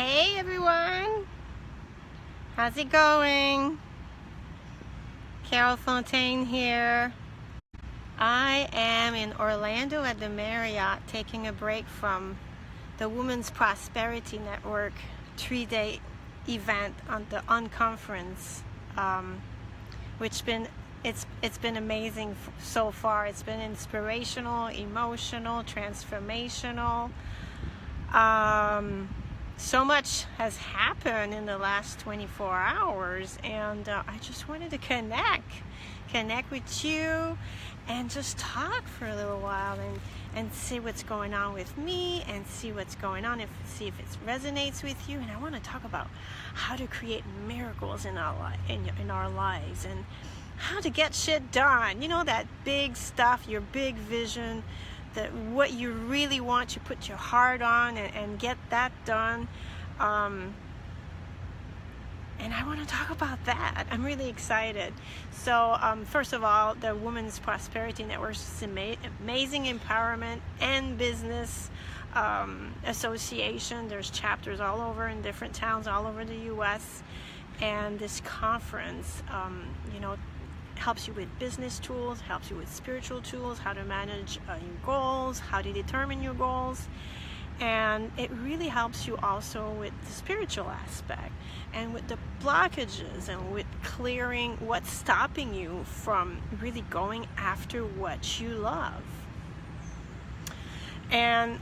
Hey everyone, how's it going? Carole Fontaine here. I am in Orlando at the Marriott taking a break from the Women's Prosperity Network 3-day event on the UNCONFERENCE, which it's been amazing so far. It's been inspirational, emotional, transformational. So much has happened in the last 24 hours, and I just wanted to connect with you and just talk for a little while and see what's going on with me and see what's going on, see if it resonates with you. And I want to talk about how to create miracles in our lives and how to get shit done. You know, that big stuff, your big vision, that what you really want, you put your heart on and get that done. And I want to talk about that. I'm really excited. So first of all, the Women's Prosperity Network is an amazing empowerment and business association. There's chapters all over in different towns all over the U.S. And this conference, helps you with business tools, helps you with spiritual tools, how to manage your goals, how to determine your goals. And it really helps you also with the spiritual aspect and with the blockages and with clearing what's stopping you from really going after what you love. And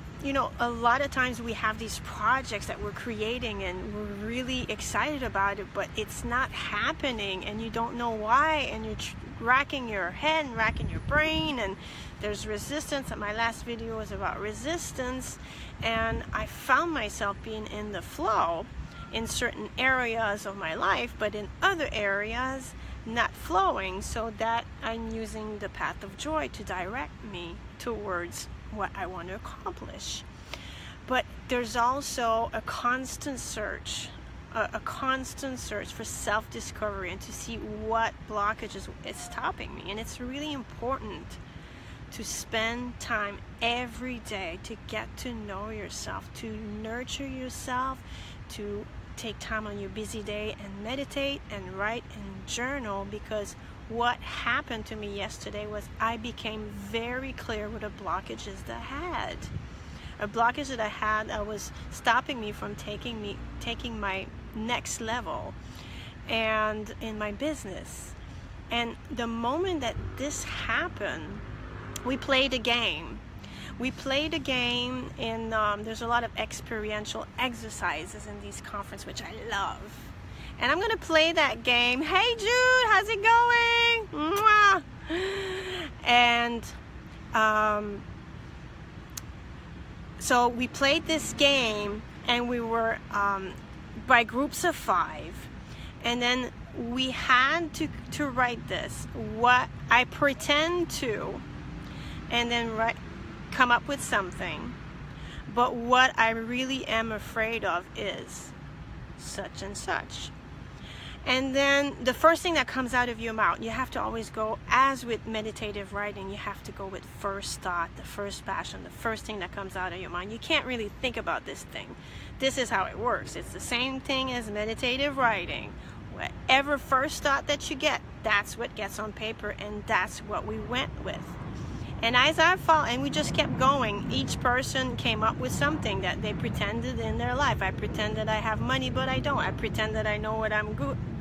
a lot of times we have these projects that we're creating and we're really excited about it, but it's not happening and you don't know why, and you're racking your head and racking your brain, and there's resistance. My last video was about resistance, and I found myself being in the flow in certain areas of my life, but in other areas not flowing, so that I'm using the path of joy to direct me towards what I want to accomplish. But there's also a constant search for self-discovery and to see what blockages is stopping me. And it's really important to spend time every day to get to know yourself, to nurture yourself, to take time on your busy day and meditate and write and journal, because what happened to me yesterday was I became very clear with the blockages that I had. A blockage that I had that was stopping me from taking my next level and in my business. And the moment that this happened, we played a game. In there's a lot of experiential exercises in these conferences, which I love. And I'm going to play that game. Hey Jude, how's it going? Mwah! And so we played this game, and we were by groups of 5. And then we had to write this, what I pretend to, and then come up with something. But what I really am afraid of is such and such. And then the first thing that comes out of your mouth, you have to always go, as with meditative writing, you have to go with first thought, the first passion, the first thing that comes out of your mind. You can't really think about this thing. This is how it works. It's the same thing as meditative writing. Whatever first thought that you get, that's what gets on paper, and that's what we went with. And as I followed, and we just kept going, each person came up with something that they pretended in their life. I pretend that I have money, but I don't. I pretend that I know what I'm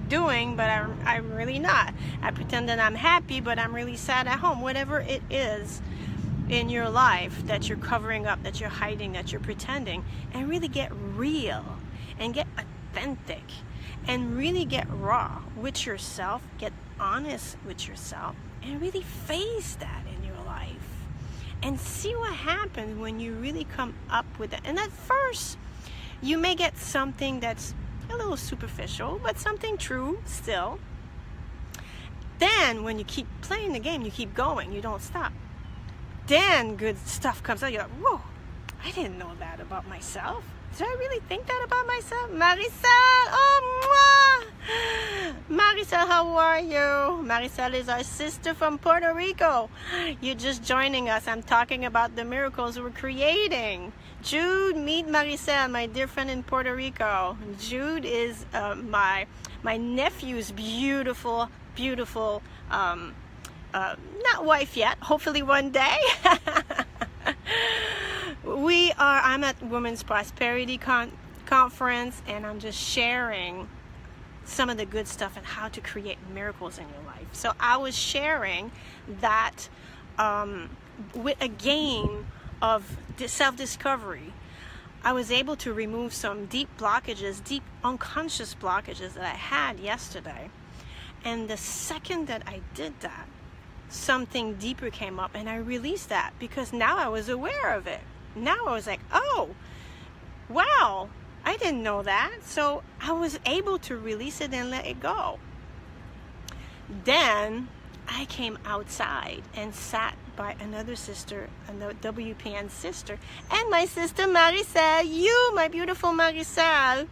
doing, but I'm really not. I pretend that I'm happy, but I'm really sad at home. Whatever it is in your life that you're covering up, that you're hiding, that you're pretending, and really get real and get authentic and really get raw with yourself, get honest with yourself, and really face that in your life and see what happens when you really come up with it. And at first you may get something that's a little superficial, but something true still. Then when you keep playing the game, you keep going, you don't stop, then good stuff comes out. You're like, whoa, I didn't know that about myself. Did I really think that about myself? Marisol, oh, mwah! Maricel, how are you? Maricel is our sister from Puerto Rico. You're just joining us. I'm talking about the miracles we're creating. Jude, meet Maricel, my dear friend in Puerto Rico. Jude is my nephew's beautiful, not wife yet, hopefully one day. I'm at Women's Prosperity Conference, and I'm just sharing some of the good stuff and how to create miracles in your life. So I was sharing that with a game of self-discovery, I was able to remove some deep blockages, deep unconscious blockages that I had yesterday. And the second that I did that, something deeper came up, and I released that because now I was aware of it. Now I was like, oh, wow, I didn't know that. So I was able to release it and let it go. Then I came outside and sat by another sister, another WPN sister, and my sister Maricel, you, my beautiful Maricel,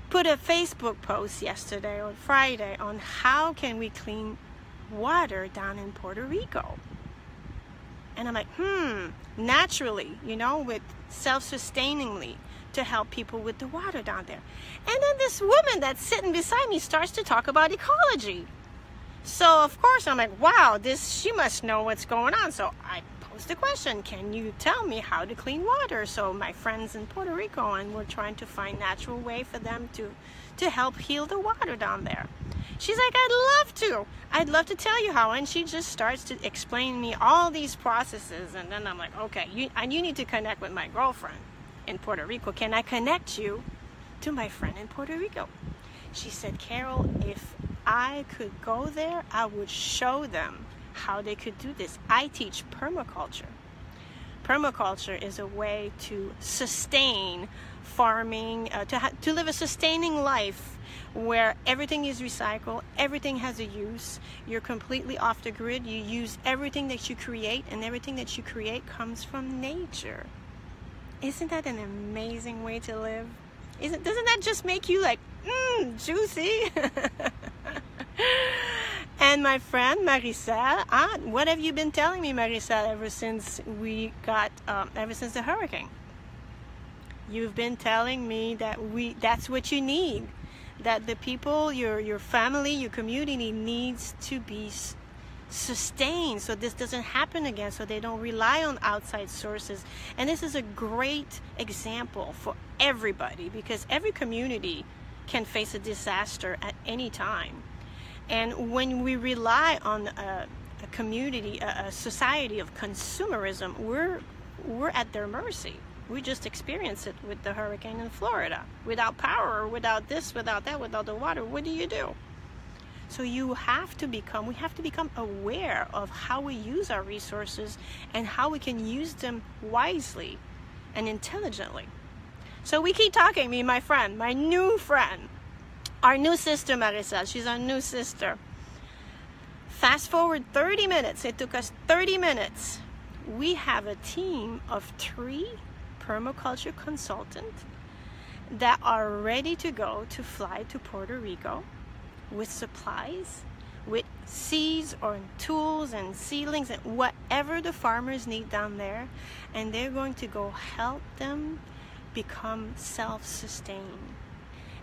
put a Facebook post yesterday or Friday on how can we clean water down in Puerto Rico. And I'm like, naturally, with self-sustainingly to help people with the water down there. And then this woman that's sitting beside me starts to talk about ecology. So of course I'm like, wow, she must know what's going on. So I posed the question, can you tell me how to clean water? So my friends in Puerto Rico, and we're trying to find natural way for them to help heal the water down there. She's like, I'd love to tell you how. And she just starts to explain me all these processes. And then I'm like, okay, you need to connect with my girlfriend in Puerto Rico. Can I connect you to my friend in Puerto Rico? She said, Carole, if I could go there, I would show them how they could do this. I teach permaculture. Permaculture is a way to sustain farming, to live a sustaining life where everything is recycled, everything has a use, you're completely off the grid, you use everything that you create, and everything that you create comes from nature. Isn't that an amazing way to live? Doesn't that just make you like, juicy? And my friend Maricel, what have you been telling me, Maricel, ever since the hurricane? You've been telling me that's what you need. That the people, your family, your community needs to be sustained so this doesn't happen again, so they don't rely on outside sources. And this is a great example for everybody because every community can face a disaster at any time. And when we rely on a community, a society of consumerism, we're at their mercy. We just experienced it with the hurricane in Florida. Without power, without this, without that, without the water, what do? So we have to become aware of how we use our resources and how we can use them wisely and intelligently. So we keep talking, me and my friend, my new friend, our new sister Maricel. She's our new sister. Fast forward 30 minutes. It took us 30 minutes. We have a team of 3 permaculture consultants that are ready to go to fly to Puerto Rico with supplies, with seeds or tools and seedlings and whatever the farmers need down there, and they're going to go help them become self-sustained,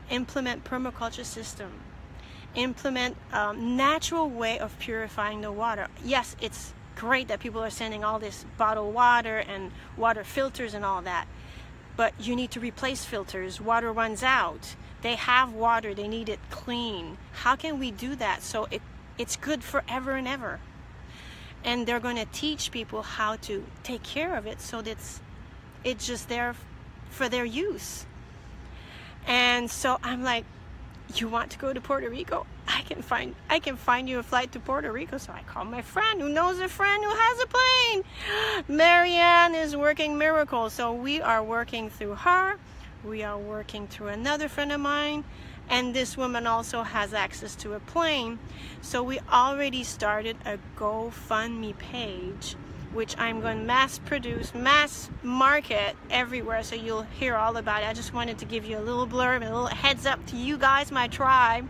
implement permaculture system, implement natural way of purifying the water. Yes, it's great that people are sending all this bottled water and water filters and all that, but you need to replace filters. Water runs out. They have water, they need it clean. How can we do that so it's good forever and ever? And they're going to teach people how to take care of it so that it's just there for their use. And so I'm like, you want to go to Puerto Rico? I can find you a flight to Puerto Rico. So I called my friend who knows a friend who has a plane. Marianne is working miracles. So we are working through her. We are working through another friend of mine. And this woman also has access to a plane. So we already started a GoFundMe page which I'm going to mass produce, mass market everywhere, so you'll hear all about it. I just wanted to give you a little blurb, a little heads up to you guys, my tribe,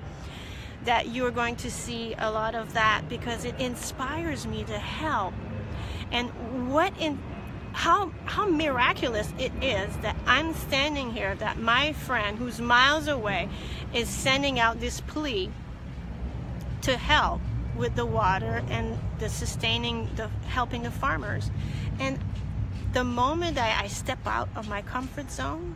that you're going to see a lot of that, because it inspires me to help. And how miraculous it is that I'm standing here, that my friend who's miles away is sending out this plea to help with the water and the helping the farmers. And the moment I step out of my comfort zone,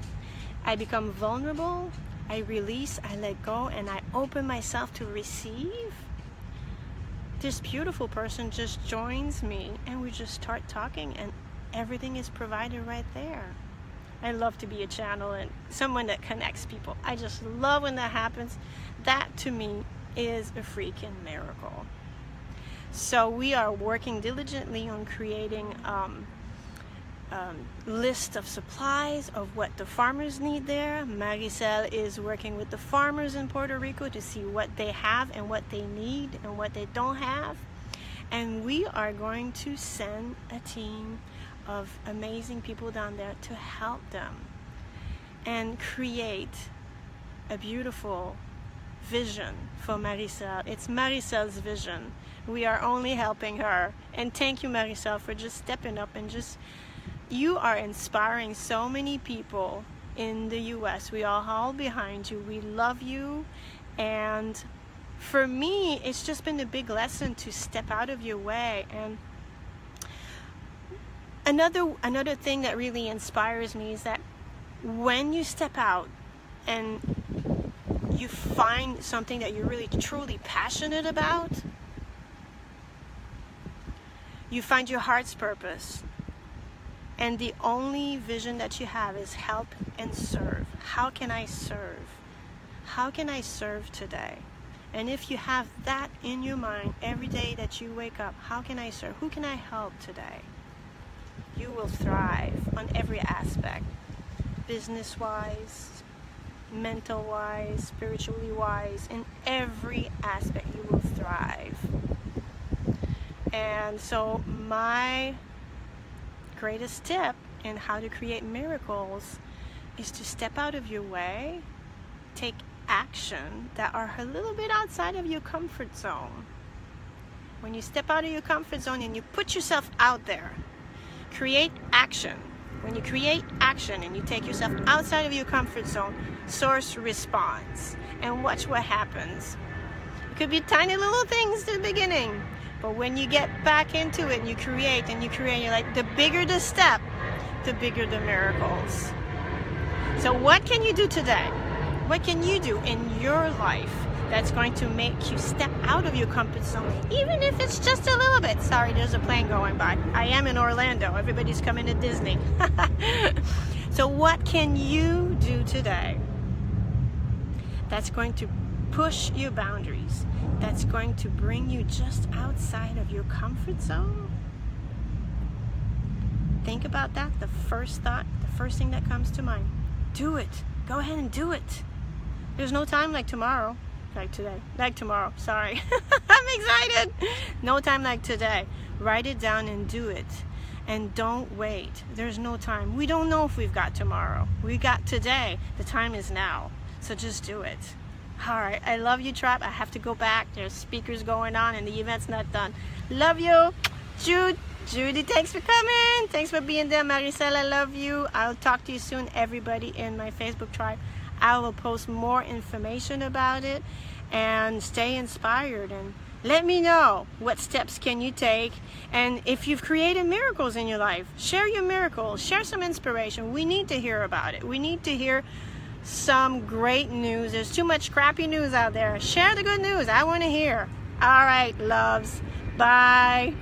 I become vulnerable, I release, I let go, and I open myself to receive. This beautiful person just joins me, and we just start talking, and everything is provided right there. I love to be a channel and someone that connects people. I just love when that happens. That to me is a freaking miracle. So we are working diligently on creating list of supplies of what the farmers need there. Maricel is working with the farmers in Puerto Rico to see what they have and what they need and what they don't have. And we are going to send a team of amazing people down there to help them and create a beautiful vision for Maricel. It's Maricel's vision. We are only helping her. And thank you, Maricel, for just stepping up and you are inspiring so many people in the US. We are all behind you. We love you. And for me, it's just been a big lesson to step out of your way. And another thing that really inspires me is that when you step out and you find something that you're really truly passionate about, you find your heart's purpose, and the only vision that you have is help and serve. How can I serve? How can I serve today? And if you have that in your mind every day that you wake up, how can I serve? Who can I help today? You will thrive on every aspect, business-wise, mental-wise, spiritually-wise. In every aspect you will thrive. And so my greatest tip in how to create miracles is to step out of your way, take action that are a little bit outside of your comfort zone. When you step out of your comfort zone and you put yourself out there, create action. When you create action and you take yourself outside of your comfort zone, source responds, and watch what happens. It could be tiny little things in the beginning, but when you get back into it and you create, you're like, the bigger the step, the bigger the miracles. So what can you do today? What can you do in your life that's going to make you step out of your comfort zone, even if it's just a little bit? Sorry, there's a plane going by. I am in Orlando. Everybody's coming to Disney. So what can you do today that's going to push your boundaries, that's going to bring you just outside of your comfort zone? Think about that. The first thing that comes to mind. Do it. Go ahead and do it. There's no time like tomorrow. Like today. Like tomorrow. Sorry. I'm excited. No time like today. Write it down and do it. And don't wait. There's no time. We don't know if we've got tomorrow. We got today. The time is now. So just do it. All right. I love you, Trap. I have to go back. There's speakers going on and the event's not done. Love you. Judy, thanks for coming. Thanks for being there. Maricel, I love you. I'll talk to you soon, everybody in my Facebook tribe. I will post more information about it, and stay inspired and let me know what steps can you take. And if you've created miracles in your life, share your miracles, share some inspiration. We need to hear about it. We need to hear some great news. There's too much crappy news out there. Share the good news. I want to hear. All right, loves. Bye.